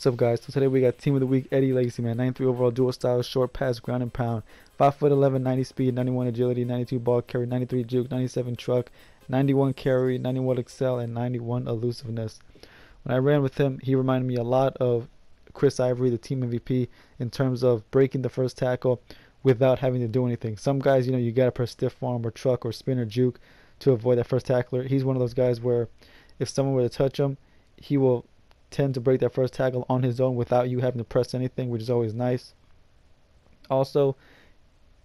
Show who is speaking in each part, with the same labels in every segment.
Speaker 1: What's up, guys? So today we got Team of the Week Eddie Lacy, man. 93 overall, dual style, short pass, ground and pound. 5'11", 90 speed, 91 agility, 92 ball carry, 93 juke, 97 truck, 91 carry, 91 excel, and 91 elusiveness. When I ran with him, he reminded me a lot of Chris Ivory, the team MVP, in terms of breaking the first tackle without having to do anything. Some guys, you gotta press stiff arm or truck or spin or juke to avoid that first tackler. He's one of those guys where if someone were to touch him, he will tend to break that first tackle on his own without you having to press anything, which is always nice. Also,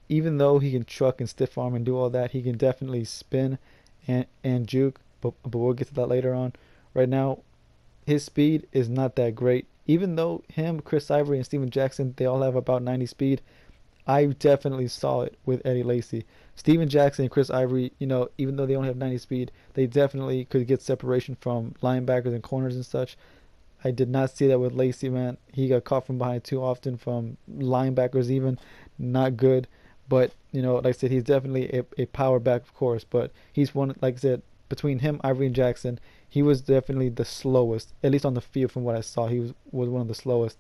Speaker 1: even though he can truck and stiff arm and do all that, he can definitely spin and juke, but we'll get to that later on. Right now, his speed is not that great. Even though him, Chris Ivory, and Steven Jackson, they all have about 90 speed, I definitely saw it with Eddie Lacy. Steven Jackson and Chris Ivory, even though they only have 90 speed, they definitely could get separation from linebackers and corners and such. I did not see that with Lacy, man. He got caught from behind too often from linebackers even. Not good. But, like I said, he's definitely a power back, of course. But he's one, like I said, between him, Ivory, and Jackson, he was definitely the slowest. At least on the field from what I saw, he was one of the slowest.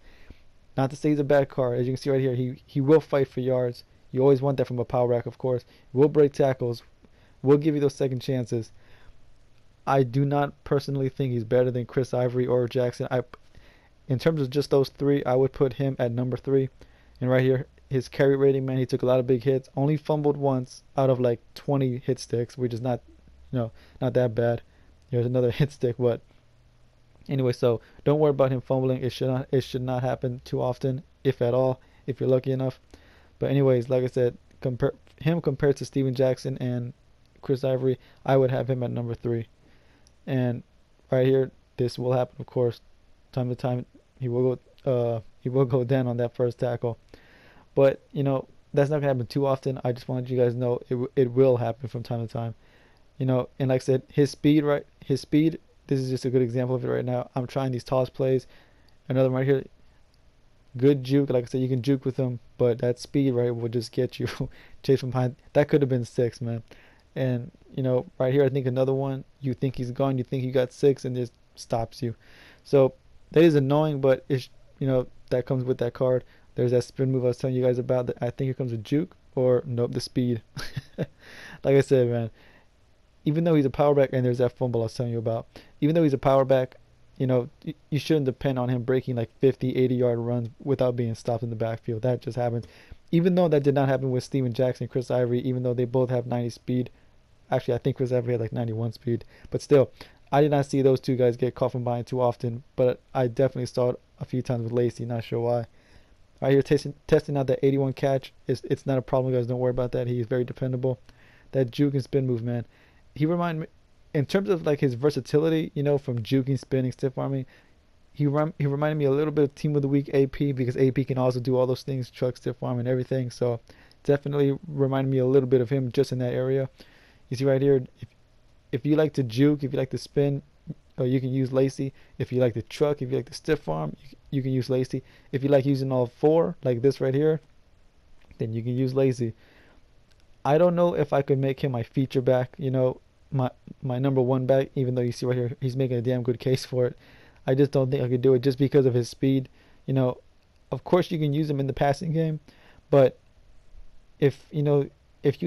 Speaker 1: Not to say he's a bad card. As you can see right here, he will fight for yards. You always want that from a power back, of course. He will break tackles. Will give you those second chances. I do not personally think he's better than Chris Ivory or Jackson. In terms of just those three, I would put him at number 3. And right here, his carry rating, man, he took a lot of big hits. Only fumbled once out of like 20 hit sticks, which is not that bad. Here's another hit stick, but anyway, so don't worry about him fumbling. It should not happen too often, if at all, if you're lucky enough. But anyways, like I said, compared to Steven Jackson and Chris Ivory, I would have him at number 3. And right here, this will happen, of course. Time to time, he will go down on that first tackle. But that's not gonna happen too often. I just wanted you guys to know it will happen from time to time. And like I said, his speed. This is just a good example of it right now. I'm trying these toss plays. Another one right here. Good juke. Like I said, you can juke with him, but that speed right will just get you chase from behind. That could have been 6, man. And right here, I think another one. You think he's gone. You think you got 6, and just stops you. So that is annoying, but it's that comes with that card. There's that spin move I was telling you guys about. That I think it comes with juke, or nope, the speed. Like I said, man. Even though he's a power back, and there's that fumble I was telling you about. Even though he's a power back, you shouldn't depend on him breaking like 50, 80-yard runs without being stopped in the backfield. That just happens. Even though that did not happen with Steven Jackson and Chris Ivory, even though they both have 90 speed. Actually, I think Chris Ivory had like 91 speed. But still, I did not see those two guys get caught from behind too often. But I definitely saw it a few times with Lacy. Not sure why. Right here, testing out that 81 catch. It's not a problem, guys. Don't worry about that. He's very dependable. That juke and spin move, man. He reminded me, in terms of like his versatility, from juking, spinning, stiff arming, he reminded me a little bit of Team of the Week AP, because AP can also do all those things, truck, stiff arm, and everything. So definitely reminded me a little bit of him just in that area. You see right here, if you like to juke, if you like to spin, you can use Lacy. If you like to truck, if you like to stiff arm, you can use Lacy. If you like using all 4, like this right here, then you can use Lacy. I don't know if I could make him my feature back, my number 1 back, even though you see right here, he's making a damn good case for it. I just don't think I could do it just because of his speed. Of course you can use him in the passing game, but if you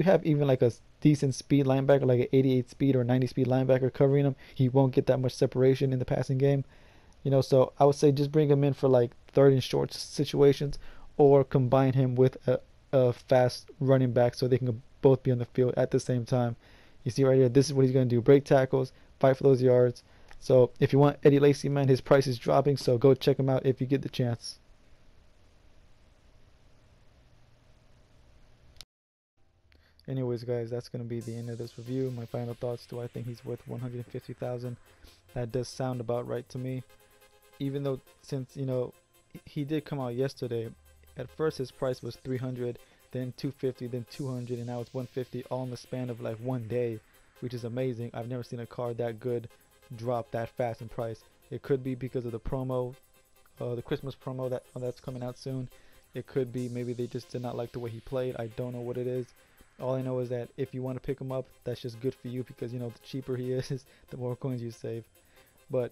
Speaker 1: have even like a decent speed linebacker, like an 88 speed or 90 speed linebacker covering him, he won't get that much separation in the passing game. So I would say just bring him in for like third and short situations, or combine him with a fast running back so they can both be on the field at the same time. You see right here, this is what he's going to do. Break tackles, fight for those yards. So if you want Eddie Lacy, man, his price is dropping, so go check him out if you get the chance. Anyways, guys, that's going to be the end of this review. My final thoughts: do I think he's worth $150,000? That does sound about right to me. Even though, since he did come out yesterday, at first his price was $300, then $250, then $200, and now it's $150, all in the span of like 1 day, which is amazing. I've never seen a card that good drop that fast in price. It could be because of the promo, the Christmas promo that's coming out soon. It could be maybe they just did not like the way he played. I don't know what it is. All I know is that if you want to pick him up, that's just good for you, because the cheaper he is, the more coins you save. But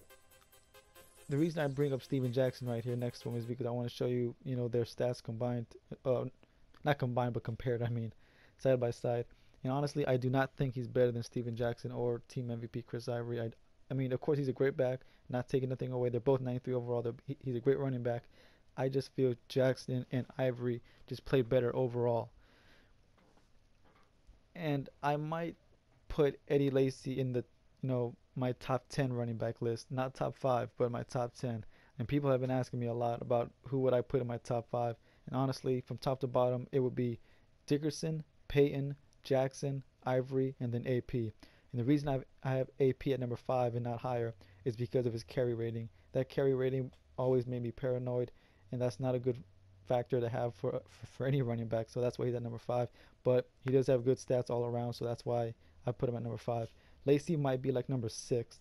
Speaker 1: the reason I bring up Steven Jackson right here next to him is because I want to show you, their stats combined, not combined, but compared. I mean, side by side. And honestly, I do not think he's better than Steven Jackson or Team MVP Chris Ivory. I mean, of course, he's a great back. Not taking nothing away. They're both 93 overall. He's a great running back. I just feel Jackson and Ivory just play better overall. And I might put Eddie Lacy in the, my top 10 running back list. Not top 5, but my top 10. And people have been asking me a lot about who would I put in my top 5. And honestly, from top to bottom, it would be Dickerson, Payton, Jackson, Ivory, and then AP. And the reason I have AP at number 5 and not higher is because of his carry rating. That carry rating always made me paranoid, and that's not a good factor to have for any running back. So that's why he's at number 5. But he does have good stats all around, so that's why I put him at number 5. Lacy might be like number 6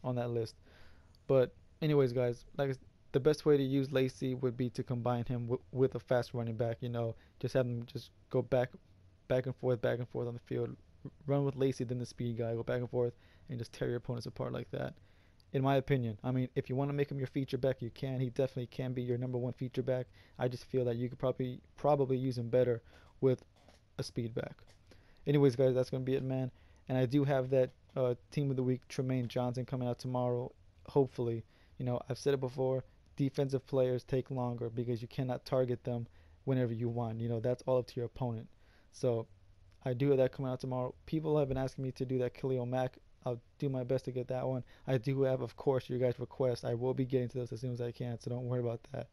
Speaker 1: on that list. But anyways, guys, the best way to use Lacy would be to combine him with a fast running back. Just have him just go back and forth on the field. Run with Lacy, then the speed guy. Go back and forth and just tear your opponents apart like that. In my opinion, I mean, if you want to make him your feature back, you can. He definitely can be your number 1 feature back. I just feel that you could probably use him better with a speed back. Anyways, guys, that's gonna be it, man. And I do have that team of the week, Tremaine Johnson, coming out tomorrow. Hopefully, I've said it before. Defensive players take longer because you cannot target them whenever you want. That's all up to your opponent. So I do have that coming out tomorrow. People have been asking me to do that Khalil Mack. I'll do my best to get that one. I do have, of course, your guys' requests. I will be getting to those as soon as I can, so don't worry about that.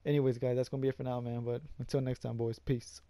Speaker 1: Anyways, guys, that's going to be it for now, man. But until next time, boys, peace.